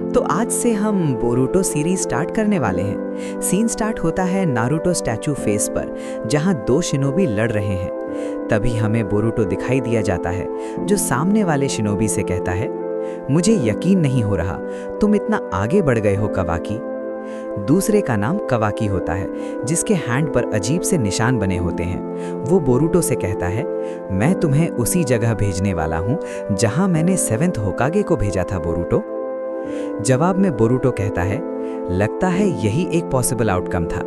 तो आज से हम बोरूटो सीरीज स्टार्ट करने वाले हैं। सीन स्टार्ट होता है नारुतो स्टैचू फेस पर, जहां दो शिनोबी लड़ रहे हैं। तभी हमें बोरूटो दिखाई दिया जाता है, जो सामने वाले शिनोबी से कहता है, मुझे यकीन नहीं हो रहा, तुम इतना आगे बढ़ गए हो कवाकी। दूसरे का नाम कवाकी होता है, जिसके हैंड पर अजीब से निशान बने होते हैं। वो बोरूटो से कहता है, मैं तुम्हें उसी जगह भेजने वाला हूँ जहाँ मैंने 7th होकागे को भेजा था बोरूटो। जवाब में बोरूटो कहता है, लगता है यही एक पॉसिबल आउटकम था।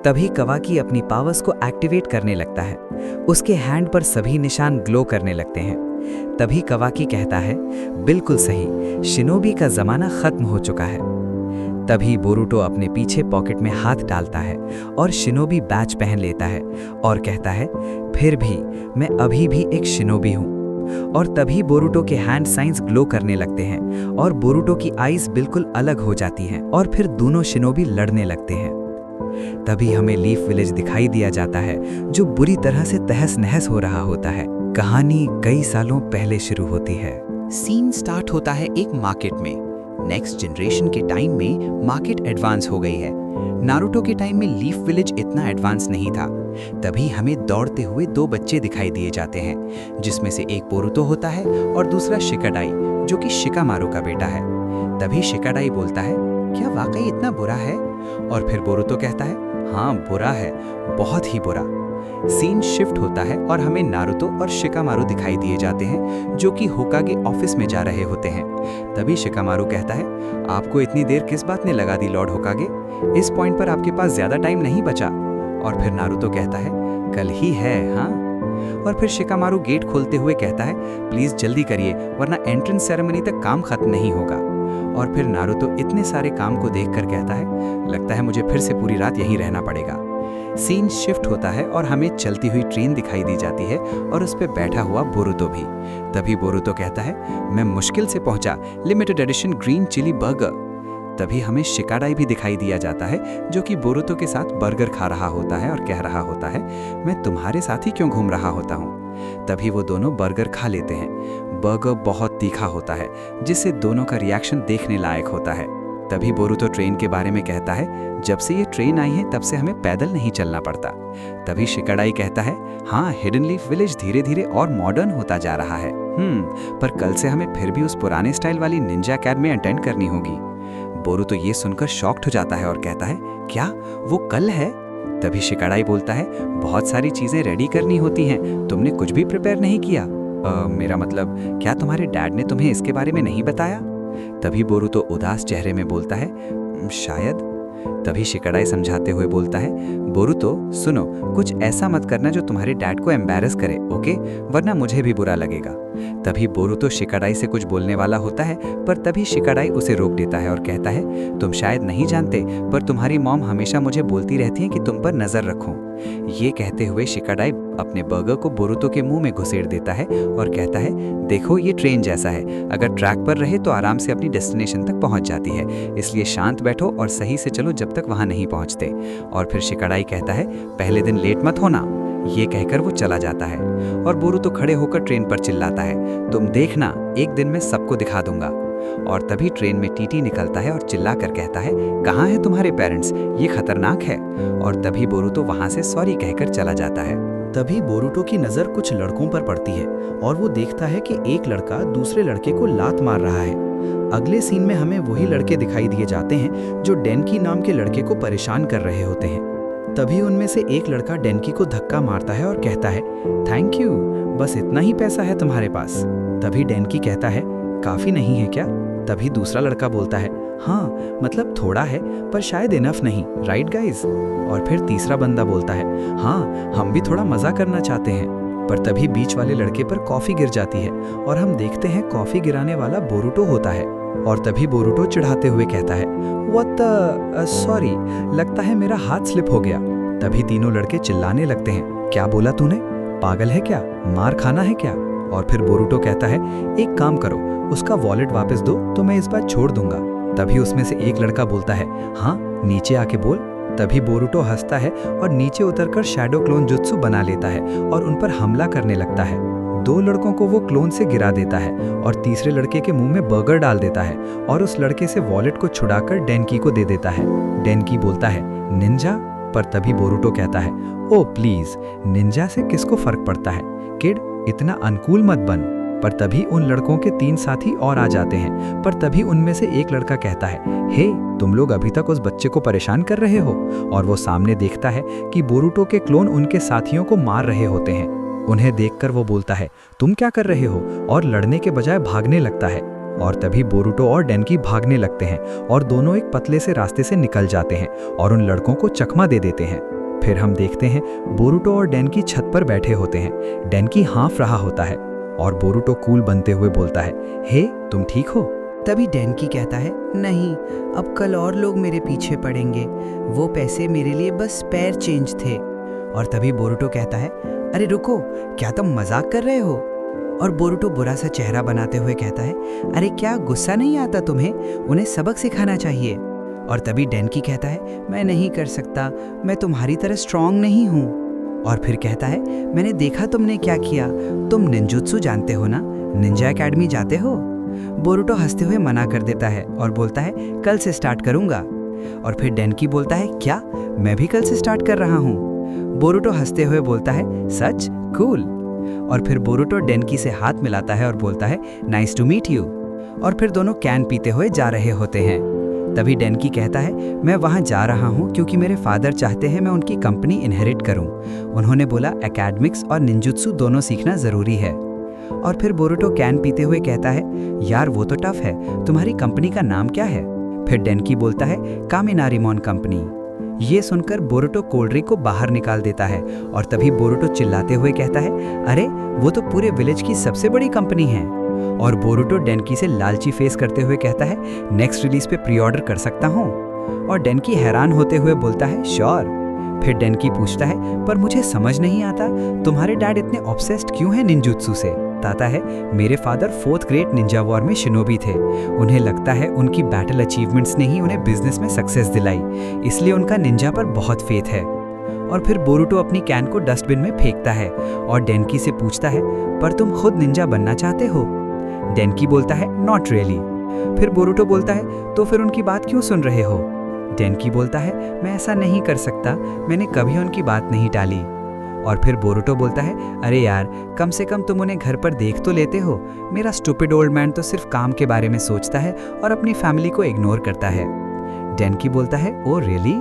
तभी कवाकी अपनी पावर्स को एक्टिवेट करने लगता है। उसके हैंड पर सभी निशान ग्लो करने लगते हैं। तभी कवाकी कहता है, बिल्कुल सही, शिनोबी का जमाना खत्म हो चुका है। तभी बोरूटो अपने पीछे पॉकेट में हाथ डालता है और शिनोबी बैच पहन लेता है और कहता है, फिर भी मैं अभी भी एक शिनोबी हूँ। और तभी बोरूटो के हैंड साइंस ग्लो करने लगते हैं और बोरूटो की आईज बिल्कुल अलग हो जाती हैं और फिर दोनों शिनोबी लड़ने लगते हैं। तभी हमें लीफ विलेज दिखाई दिया जाता है, जो बुरी तरह से तहस नहस हो रहा होता है। कहानी कई सालों पहले शुरू होती है। सीन स्टार्ट होता है एक मार्केट में। नेक्स्ट जनरेशन के टाइम में मार्केट एडवांस हो गई है। नारुतो के टाइम में लीफ विलेज इतना एडवांस नहीं था। तभी हमें दौड़ते हुए दो बच्चे दिखाई दिए जाते हैं, जिसमें से एक बोरूटो होता है और दूसरा शिकाडाई, जो कि शिकामारू का बेटा है। तभी शिकाडाई बोलता है, क्या वाकई इतना बुरा है? और फिर बोरूटो कहता है, हाँ बुरा है, बहुत ही बुरा। सीन शिफ्ट होता है और हमें नारुतो और शिकामारू दिखाई दिए जाते हैं, जो कि होकागे ऑफिस में जा रहे होते हैं। तभी शिकामारू कहता है, आपको इतनी देर किस बात ने लगा दी लॉर्ड होकागे? इस पॉइंट पर आपके पास ज्यादा टाइम नहीं बचा। और फिर नारुतो कहता है, कल ही है हाँ। और फिर शिकामारू गेट खोलते हुए कहता है, प्लीज जल्दी करिए, वरना एंट्रेंस सेरेमनी तक काम खत्म नहीं होगा। और फिर नारुतो इतने सारे काम को देखकर कहता है, लगता है मुझे फिर से पूरी रात यहीं रहना पड़ेगा। सीन शिफ्ट होता है और हमें चलती हुई ट्रेन दिखाई दी जाती है और उस पर बैठा हुआ बोरूटो भी। तभी बोरूटो कहता है, मैं मुश्किल से पहुंचा, limited edition green chilli burger. तभी हमें शिकाडाई भी दिखाई दिया जाता है, जो कि बोरूटो के साथ बर्गर खा रहा होता है और कह रहा होता है, मैं तुम्हारे साथ ही क्यों घूम रहा होता हूँ। तभी वो दोनों बर्गर खा लेते हैं। बर्गर बहुत तीखा होता है, जिससे दोनों का रिएक्शन देखने लायक होता है। तभी बोरूटो ट्रेन के बारे में कहता है, जब से ये ट्रेन आई है तब से हमें पैदल नहीं चलना पड़ता। तभी शिकाडाई कहता है, हाँ हिडन लीफ विलेज धीरे धीरे और मॉडर्न होता जा रहा है। पर कल से हमें फिर भी उस पुराने स्टाइल वाली निंजा अकेडमी अटेंड करनी होगी। बोरूटो ये सुनकर शॉक्ड हो जाता है और कहता है, क्या वो कल है? तभी शिकाडाई बोलता है, बहुत सारी चीजें रेडी करनी होती हैं, तुमने कुछ भी प्रिपेयर नहीं किया। मेरा मतलब, क्या तुम्हारे डैड ने तुम्हें इसके बारे में नहीं बताया? तभी बोरूटो उदास चेहरे में बोलता है, शायद। तभी शिकाडाई समझाते हुए बोलता है, बोरूटो सुनो, कुछ ऐसा मत करना जो तुम्हारे डैड को एम्बैरस करे, ओके? वरना मुझे भी बुरा लगेगा। तभी बोरूटो शिकाडाई से कुछ बोलने वाला होता है, पर तभी शिकाडाई उसे रोक देता है और कहता है, तुम शायद नहीं जानते, पर तुम्हारी मॉम हमेशा मुझे बोलती रहती है कि तुम पर नजर रखूं। ये कहते हुए शिकाडाई अपने बर्गर को बोरूटो के मुंह में घुसेड़ देता है और कहता है, देखो ये ट्रेन जैसा है, अगर ट्रैक पर रहे तो आराम से अपनी डेस्टिनेशन तक पहुंच जाती है, इसलिए शांत बैठो और सही से चलो जब तक वहां नहीं पहुंचते। और फिर शिकाडाई कहता है, पहले दिन लेट मत होना। ये कहकर वो चला जाता है और बोरूटो खड़े होकर ट्रेन पर चिल्लाता है, तुम देखना, एक दिन मैं सबको दिखा दूंगा। और तभी ट्रेन में टीटी निकलता है और चिल्लाकर कहता है, कहाँ हैं तुम्हारे पेरेंट्स, ये खतरनाक है। और तभी बोरूटो वहां से सॉरी कहकर चला जाता है। तभी बोरूटो की नजर कुछ लड़कों पर पड़ती है और वो देखता है कि एक लड़का दूसरे लड़के को लात मार रहा है। अगले सीन में हमें वही लड़के दिखाई दिए जाते हैं जो डेनकी नाम के लड़के को परेशान कर रहे होते हैं। तभी उनमें से एक लड़का डेनकी को धक्का मारता है और कहता है, थैंक यू, बस इतना ही पैसा है तुम्हारे पास? तभी डेनकी कहता है, काफी नहीं है क्या? तभी दूसरा लड़का बोलता है, हाँ मतलब थोड़ा है, पर शायद इनफ नहीं, राइट गाइज? और फिर तीसरा बंदा बोलता है, हाँ हम भी थोड़ा मजा करना चाहते हैं। पर तभी बीच वाले लड़के पर कॉफी गिर जाती है और हम देखते हैं कॉफी गिराने वाला बोरूटो होता है। और तभी बोरूटो चिढ़ाते हुए कहता है, व्हाट द सॉरी, लगता है मेरा हाथ स्लिप हो गया। तभी तीनों लड़के चिल्लाने लगते हैं, क्या बोला तूने? पागल है क्या? मार खाना है क्या? और फिर बोरूटो कहता है, एक काम करो, उसका वॉलेट वापस दो तो मैं इस बार छोड़ दूंगा। तभी उसमें से एक लड़का बोलता है, हाँ नीचे आके बोल। तभी बोरूटो हंसता है और नीचे उतरकर शैडो क्लोन जुत्सु बना लेता है और उन पर हमला करने लगता है। 2 लड़कों को वो क्लोन से गिरा देता है और तीसरे लड़के के मुंह में बर्गर डाल देता है और उस लड़के से वॉलेट को छुड़ाकर डेनकी को दे देता है। डेनकी बोलता है निंजा, पर तभी बोरुटो कहता है ओ प्लीज, निंजा से किसको फर्क पड़ता है, किड इतना अनकूल मत बन। पर तभी उन लड़कों के 3 साथी और आ जाते हैं। पर तभी उनमें से एक लड़का कहता है हे, तुम लोग अभी तक उस बच्चे को परेशान कर रहे हो। और वो सामने देखता है कि बोरुटो के क्लोन उनके साथियों को मार रहे होते हैं। उन्हें देखकर वो बोलता है तुम क्या कर रहे हो, और लड़ने के बजाय भागने लगता है। और तभी बोरुटो और डेनकी भागने लगते हैं और दोनों एक पतले से रास्ते से निकल जाते हैं और उन लड़कों को चकमा दे देते हैं। फिर हम देखते हैं बोरुटो और डेनकी छत पर बैठे होते हैं। डेनकी हाँफ रहा होता है और बोरुटो कूल बनते हुए बोलता है हे, तुम ठीक हो? तभी डेनकी कहता है नहीं, अब कल और लोग मेरे पीछे पड़ेंगे, वो पैसे मेरे लिए बस स्पेयर चेंज थे। और तभी बोरुटो कहता है अरे रुको, क्या तुम मजाक कर रहे हो? और बोरुटो बुरा सा चेहरा बनाते हुए कहता है अरे क्या गुस्सा नहीं आता तुम्हें, उन्हें सबक सिखाना चाहिए। और तभी डेनकी कहता है मैं नहीं कर सकता, मैं तुम्हारी तरह स्ट्रांग नहीं हूँ। और फिर कहता है मैंने देखा तुमने क्या किया, तुम निंजुत्सु जानते हो ना, निंजा एकेडमी जाते हो? बोरुटो हंसते हुए मना कर देता है और बोलता है कल से स्टार्ट करूंगा। और फिर डेनकी बोलता है क्या, मैं भी कल से स्टार्ट कर रहा हूँ? बोरुटो हंसते हुए बोलता है सच, कूल। और फिर बोरुटो डेनकी से हाथ मिलाता है और बोलता है नाइस टू मीट यू। और फिर दोनों कैन पीते हुए जा रहे होते हैं। तभी डेनकी कहता है मैं वहाँ जा रहा हूँ क्योंकि मेरे फादर चाहते हैं मैं उनकी कंपनी इनहेरिट करूँ। उन्होंने बोला एकेडमिक्स और निंजुत्सु दोनों सीखना ज़रूरी है। और फिर बोरुटो कैन पीते हुए कहता है यार वो तो टफ है, तुम्हारी कंपनी का नाम क्या है? फिर डेनकी बोलता है कामिनारिमोन कंपनी। ये सुनकर बोरुटो कोल्ड ड्रिंक को बाहर निकाल देता है और तभी बोरुटो चिल्लाते हुए कहता है अरे वो तो पूरे विलेज की सबसे बड़ी कंपनी है। और बोरुटो डेनकी से लालची फेस करते हुए कहता है नेक्स्ट रिलीज पे प्री ऑर्डर कर सकता हूँ? और डेनकी हैरान होते हुए बोलता है श्योर। फिर डेनकी पूछता है पर मुझे समझ नहीं आता तुम्हारे डैड इतने ऑब्सेस्ड क्यों हैं निंजुत्सु से? बताता है मेरे father 4th great Ninja war में शिनोबी थे, उन्हें लगता है उनकी बैटल अचीवमेंट्स ने ही उन्हें बिजनेस में सक्सेस दिलाई, इसलिए उनका निंजा पर बहुत फेथ है। और फिर बोरुटो अपनी कैन को डस्टबिन में फेंकता है और डेनकी से पूछता है पर तुम खुद निंजा बनना चाहते हो? डेनकी बोलता है नॉट रियली। फिर बोरुटो बोलता है तो फिर उनकी बात क्यों सुन रहे हो? डेनकी बोलता है मैं ऐसा नहीं कर सकता, मैंने कभी उनकी बात नहीं टाली। और फिर बोरुटो बोलता है अरे यार कम से कम तुम उन्हें घर पर देख तो लेते हो, मेरा स्टूपिड ओल्ड मैन तो सिर्फ काम के बारे में सोचता है और अपनी फैमिली को इग्नोर करता है। डेनकी बोलता है ओ रियली?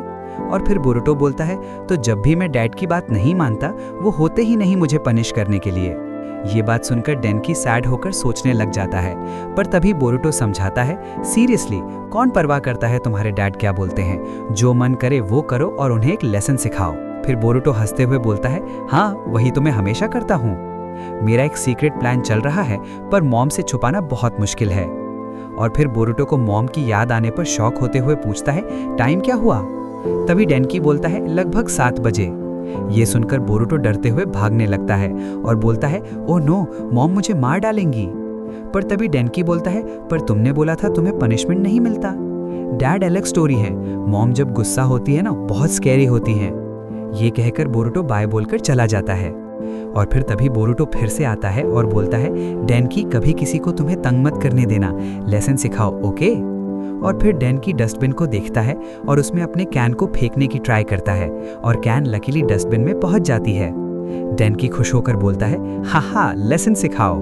और फिर बोरुटो बोलता है तो जब भी मैं डैड की बात नहीं मानता वो होते ही नहीं मुझे पनिश करने के लिए। ये बात सुनकर डेनकी सैड होकर सोचने लग जाता है। पर तभी बोरुटो समझाता है सीरियसली कौन परवाह करता है तुम्हारे डैड क्या बोलते हैं, जो मन करे वो करो और उन्हें एक लेसन सिखाओ। फिर बोरुटो हंसते हुए बोलता है हाँ वही तो मैं हमेशा करता हूँ, मेरा एक सीक्रेट प्लान चल रहा है पर मॉम से छुपाना बहुत मुश्किल है। और फिर बोरुटो को मॉम की याद आने पर शॉक होते हुए पूछता है टाइम क्या हुआ? तभी डेनकी बोलता है लगभग 7 बजे। ये सुनकर बोरुटो डरते हुए भागने लगता है और बोलता है ओह नो, मॉम मुझे मार डालेंगी। पर तभी डेनकी बोलता है पर तुमने बोला था तुम्हें पनिशमेंट नहीं मिलता। डैड अलग स्टोरी है, मॉम जब गुस्सा होती है ना बहुत स्कैरी होती है। ये कहकर बोरुटो बाय बोलकर चला जाता है। और फिर तभी बोरुटो फिर से आता है और बोलता है डेनकी कभी किसी को तुम्हें तंग मत करने देना, लेसन सिखाओ ओके? और फिर डेनकी डस्टबिन को देखता है और उसमें अपने कैन को फेंकने की ट्राई करता है और कैन लकीली डस्टबिन में पहुंच जाती है। डेनकी खुश होकर बोलता है हा लेसन सिखाओ।